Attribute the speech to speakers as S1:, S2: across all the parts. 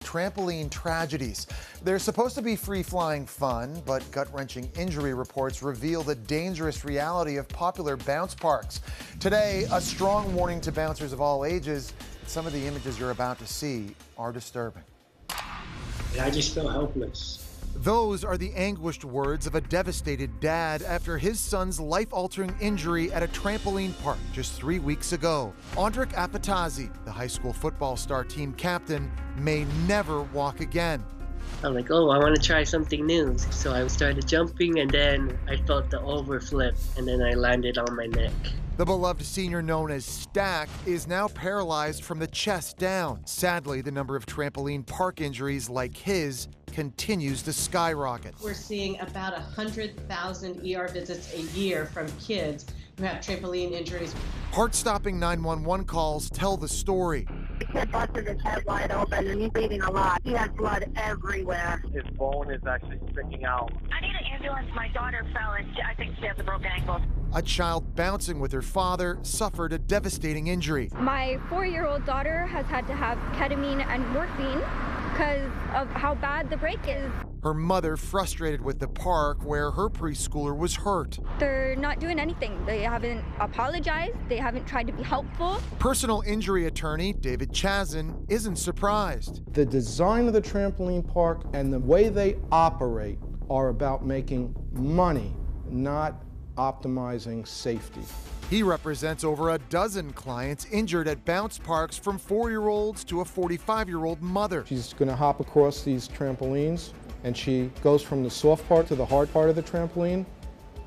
S1: trampoline tragedies. They're supposed to be free-flying fun, but gut-wrenching injury reports reveal the dangerous reality of popular bounce parks. Today, a strong warning to bouncers of all ages. Some of the images you're about to see are disturbing.
S2: I just feel helpless.
S1: Those are the anguished words of a devastated dad after his son's life-altering injury at a trampoline park just 3 weeks ago. Audric Apatazi, the high school football star team captain, may never walk again.
S2: I'm like, oh, I want to try something new. So I started jumping, and then I felt the overflip, and then I landed on my neck.
S1: The beloved senior, known as Stack, is now paralyzed from the chest down. Sadly, the number of trampoline park injuries like his continues to skyrocket.
S3: We're seeing about 100,000 ER visits a year from kids who have trampoline injuries.
S1: Heart-stopping 911 calls tell the story.
S4: The kid busted his head wide open and he's bleeding a lot. He has blood everywhere.
S5: His bone is actually sticking out.
S4: I need an ambulance. My daughter fell and I think she has a broken ankle.
S1: A child bouncing with her father suffered a devastating injury.
S6: My 4-year-old daughter has had to have ketamine and morphine because of how bad the break is.
S1: Her mother frustrated with the park where her preschooler was hurt.
S6: They're not doing anything. They haven't apologized. They haven't tried to be helpful.
S1: Personal injury attorney David Chazin isn't surprised.
S7: The design of the trampoline park and the way they operate are about making money, not optimizing safety.
S1: He represents over a dozen clients injured at bounce parks, from 4-year-olds to a 45-year-old mother.
S7: She's going to hop across these trampolines, and she goes from the soft part to the hard part of the trampoline,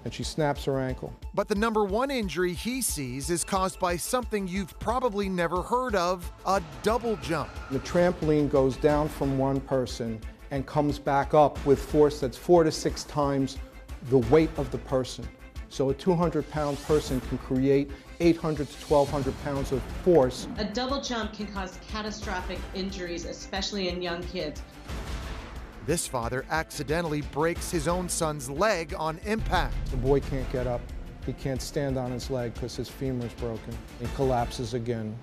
S7: and she snaps her ankle.
S1: But the number one injury he sees is caused by something you've probably never heard of: a double jump.
S7: The trampoline goes down from one person and comes back up with force that's 4 to 6 times the weight of the person. So a 200-pound person can create 800 to 1,200 pounds of force.
S3: A double jump can cause catastrophic injuries, especially in young kids.
S1: This father accidentally breaks his own son's leg on impact.
S7: The boy can't get up. He can't stand on his leg because his femur's broken. He collapses again.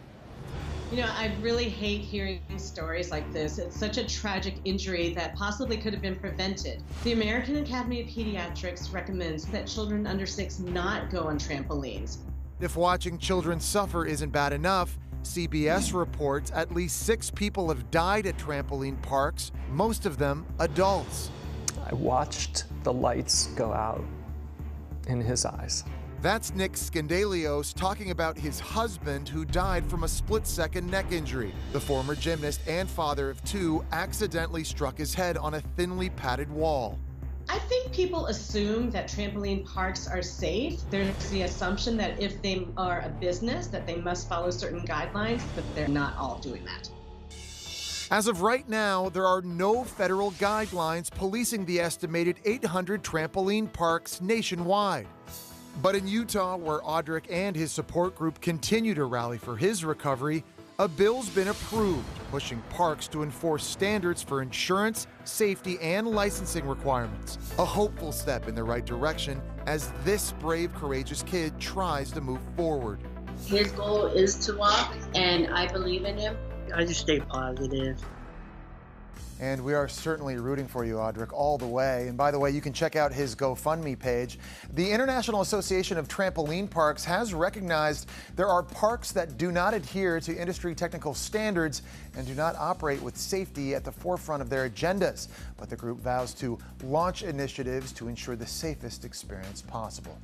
S3: You know, I really hate hearing stories like this. It's such a tragic injury that possibly could have been prevented. The American Academy of Pediatrics recommends that children under 6 not go on trampolines.
S1: If watching children suffer isn't bad enough, CBS reports at least 6 people have died at trampoline parks, most of them adults.
S8: I watched the lights go out in his eyes.
S1: That's Nick Skandalios talking about his husband, who died from a split-second neck injury. The former gymnast and father of 2 accidentally struck his head on a thinly padded wall.
S3: I think people assume that trampoline parks are safe. There's the assumption that if they are a business, that they must follow certain guidelines, but they're not all doing that.
S1: As of right now, there are no federal guidelines policing the estimated 800 trampoline parks nationwide. But in Utah, where Audric and his support group continue to rally for his recovery, a bill's been approved, pushing parks to enforce standards for insurance, safety, and licensing requirements. A hopeful step in the right direction as this brave, courageous kid tries to move forward.
S9: His goal is to walk, and I believe in him.
S2: I just stay positive.
S1: And we are certainly rooting for you, Audric, all the way. And by the way, you can check out his GoFundMe page. The International Association of Trampoline Parks has recognized there are parks that do not adhere to industry technical standards and do not operate with safety at the forefront of their agendas. But the group vows to launch initiatives to ensure the safest experience possible.